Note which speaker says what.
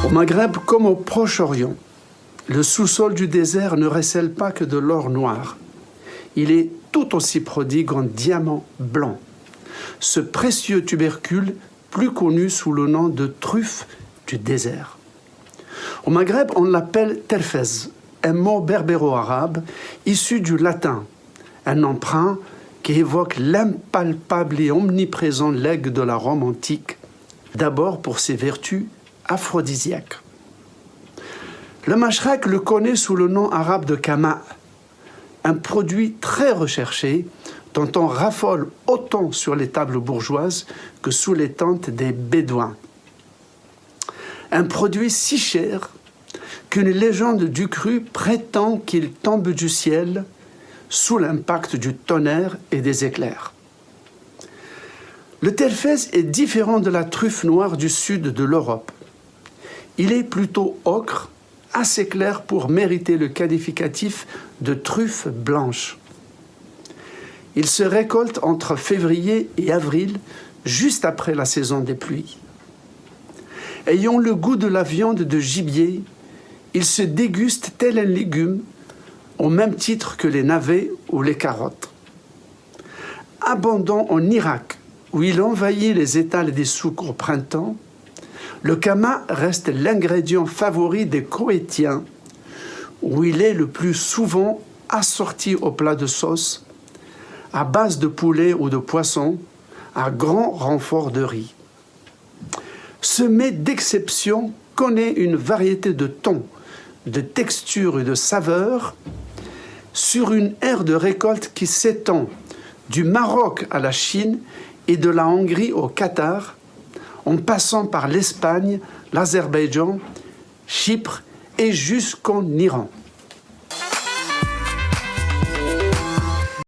Speaker 1: Au Maghreb comme au Proche-Orient, le sous-sol du désert ne recèle pas que de l'or noir. Il est tout aussi prodigue en diamants blancs. Ce précieux tubercule, plus connu sous le nom de truffe du désert. Au Maghreb, on l'appelle terfez, un mot berbéro-arabe issu du latin, un emprunt qui évoque l'impalpable et omniprésent legs de la Rome antique, d'abord pour ses vertus aphrodisiaques. Le Mashrek le connaît sous le nom arabe de kama, un produit très recherché dont on raffole autant sur les tables bourgeoises que sous les tentes des Bédouins. Un produit si cher qu'une légende du cru prétend qu'il tombe du ciel sous l'impact du tonnerre et des éclairs. Le terfez est différent de la truffe noire du sud de l'Europe. Il est plutôt ocre, assez clair pour mériter le qualificatif de truffe blanche. Il se récolte entre février et avril, juste après la saison des pluies. Ayant le goût de la viande de gibier, il se déguste tel un légume, au même titre que les navets ou les carottes. Abondant en Irak, où il envahit les étals des souks au printemps, le kama reste l'ingrédient favori des Koweïtiens, où il est le plus souvent assorti au plat de sauce, à base de poulet ou de poisson, à grand renfort de riz. Ce mets d'exception connaît une variété de tons, de textures et de saveurs sur une aire de récolte qui s'étend du Maroc à la Chine et de la Hongrie au Qatar, en passant par l'Espagne, l'Azerbaïdjan, Chypre et jusqu'en Iran.